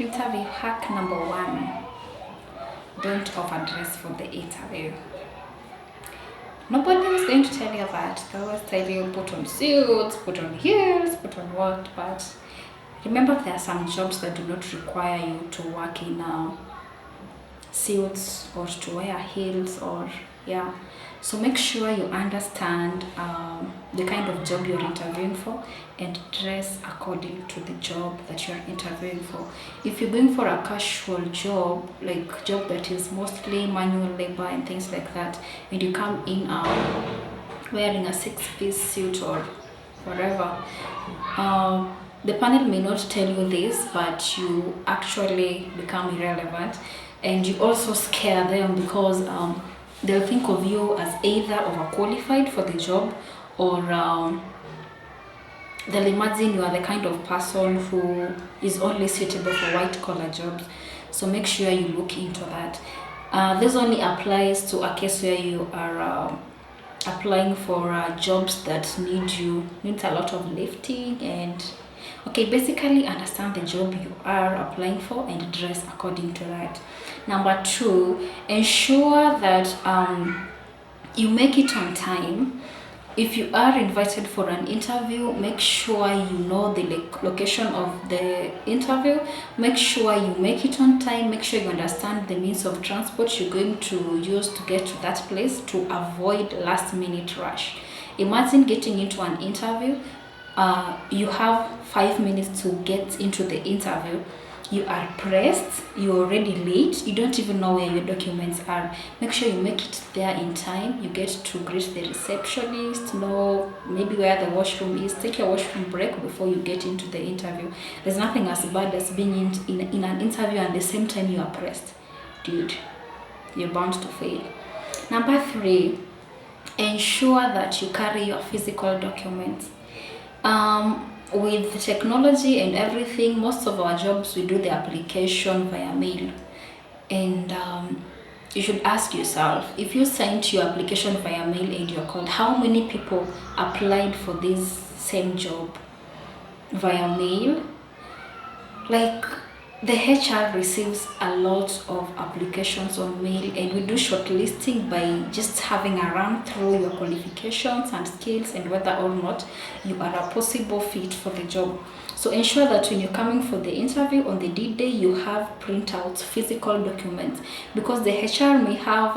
Interview hack number one: don't overdress for the interview. Nobody is going to tell you that. They always tell you put on suits, put on heels, put on what. But remember, there are some jobs that do not require you to work in suits or to wear heels, or yeah. So make sure you understand the kind of job you're interviewing for and dress according to the job that you're interviewing for. If you're going for a casual job, like job that is mostly manual labor and things like that, and you come in wearing a six-piece suit or whatever, the panel may not tell you this, but you actually become irrelevant, and you also scare them because they'll think of you as either overqualified for the job, or they'll imagine you are the kind of person who is only suitable for white collar jobs. So make sure you look into that. This only applies to a case where you are applying for jobs that needs a lot of lifting. And okay, basically understand the job you are applying for and dress according to that. Number two, ensure that you make it on time. If you are invited for an interview, make sure you know the location of the interview. Make sure you make it on time. Make sure you understand the means of transport you're going to use to get to that place to avoid last minute rush. Imagine getting into an interview. You have 5 minutes to get into the interview. You are pressed, you're already late, you don't even know where your documents are. Make sure you make it there in time. You get to greet the receptionist, know maybe where the washroom is, take your washroom break before you get into the interview. There's nothing as bad as being in an interview and at the same time you are pressed. Dude, you're bound to fail. Number three, ensure that you carry your physical documents. With technology and everything, most of our jobs we do the application via mail, and you should ask yourself, if you sent your application via mail and you're called, how many people applied for this same job via mail? Like, the HR receives a lot of applications on mail, and we do shortlisting by just having a run through your qualifications and skills and whether or not you are a possible fit for the job. So ensure that when you're coming for the interview on the D-Day, you have printouts, physical documents, because the HR may have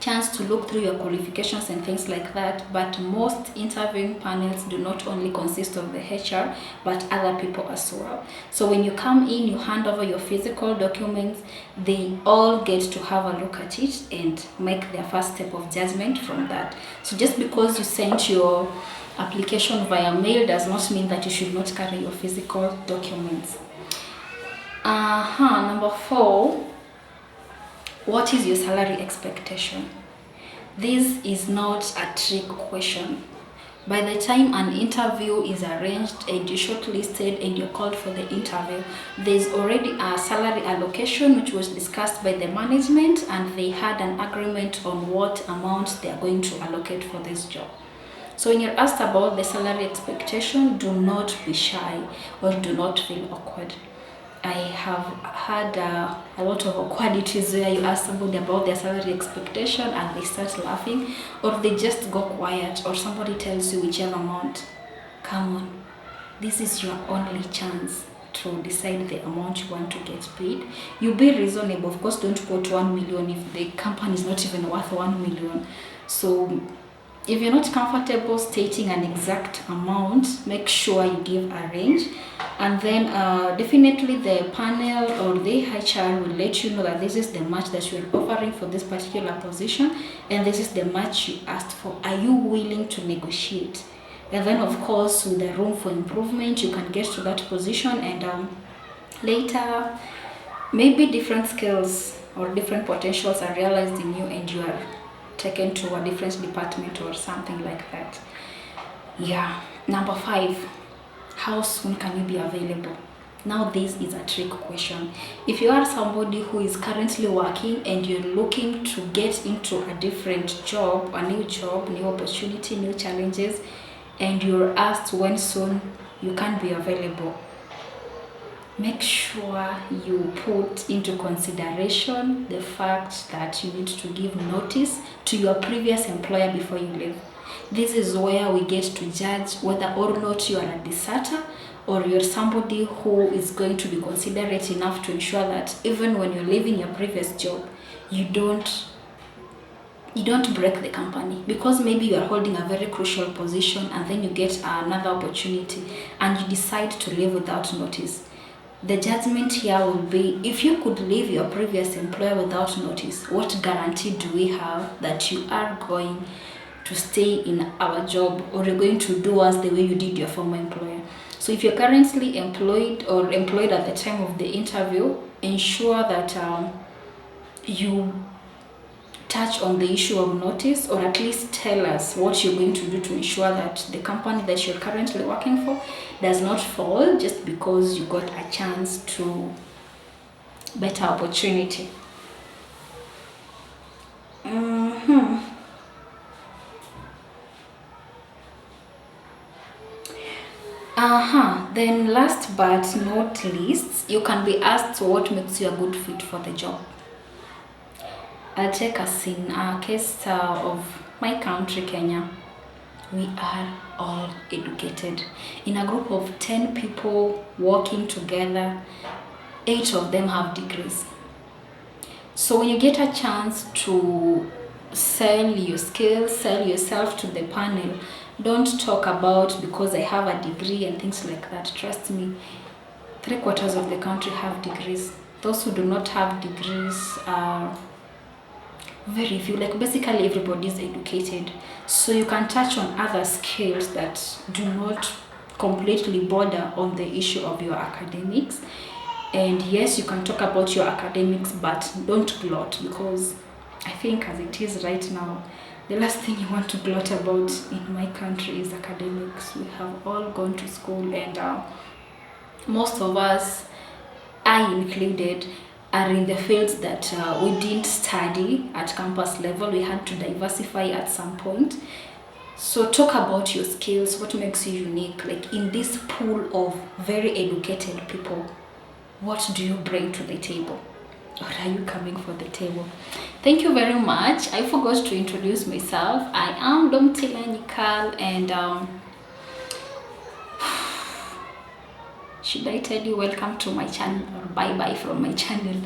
chance to look through your qualifications and things like that, but most interviewing panels do not only consist of the HR but other people as well. So when you come in, you hand over your physical documents, they all get to have a look at it and make their first step of judgment from that. So just because you sent your application via mail does not mean that you should not carry your physical documents. Number four, what is your salary expectation? This is not a trick question. By the time an interview is arranged and you're shortlisted and you're called for the interview, there's already a salary allocation which was discussed by the management, and they had an agreement on what amount they are going to allocate for this job. So when you're asked about the salary expectation, do not be shy or do not feel awkward. I have had a lot of awkwardities where you ask somebody about their salary expectation and they start laughing, or they just go quiet, or somebody tells you whichever amount. Come on, this is your only chance to decide the amount you want to get paid. You be reasonable. Of course, don't go to 1 million if the company is not even worth 1 million. So if you're not comfortable stating an exact amount, make sure you give a range, and then definitely the panel or the HR will let you know that this is the match that you're offering for this particular position, and this is the match you asked for. Are you willing to negotiate? And then, of course, with the room for improvement, you can get to that position, and later, maybe different skills or different potentials are realized in you, and you are taken to a different department or something like that. Yeah. Number five, how soon can you be available? Now this is a trick question. If you are somebody who is currently working and you're looking to get into a different job, a new job, new opportunity, new challenges, and you're asked when soon you can be available, make sure you put into consideration the fact that you need to give notice to your previous employer before you leave. This is where we get to judge whether or not you are a deserter or you're somebody who is going to be considerate enough to ensure that even when you're leaving your previous job, you don't break the company, because maybe you are holding a very crucial position and then you get another opportunity and you decide to leave without notice. The judgment here will be, if you could leave your previous employer without notice, what guarantee do we have that you are going to stay in our job, or you're going to do us the way you did your former employer? So if you're currently employed or employed at the time of the interview, ensure that you touch on the issue of notice, or at least tell us what you're going to do to ensure that the company that you're currently working for does not fall just because you got a chance to better opportunity. Then last but not least, you can be asked what makes you a good fit for the job. I'll take us in a case of my country, Kenya. We are all educated. In a group of 10 people working together, 8 of them have degrees. So when you get a chance to sell your skills, sell yourself to the panel, don't talk about because I have a degree and things like that. Trust me, 3/4 of the country have degrees. Those who do not have degrees are very few. Like basically everybody is educated, so you can touch on other skills that do not completely border on the issue of your academics. And yes, you can talk about your academics, but don't gloat, because I think as it is right now, the last thing you want to gloat about in my country is academics. We have all gone to school, and most of us, I included, are in the fields that we didn't study at campus level. We had to diversify at some point. So talk about your skills, what makes you unique. Like in this pool of very educated people, what do you bring to the table? Or are you coming for the table? Thank you very much. I forgot to introduce myself. I am Domtila Nikal, and should I tell you welcome to my channel or bye bye from my channel?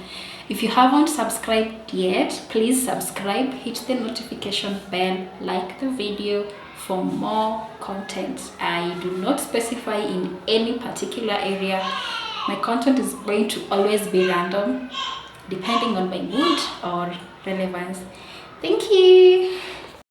If you haven't subscribed yet, please subscribe, hit the notification bell, like the video for more content. I do not specify in any particular area. My content is going to always be random, depending on my mood or relevance. Thank you.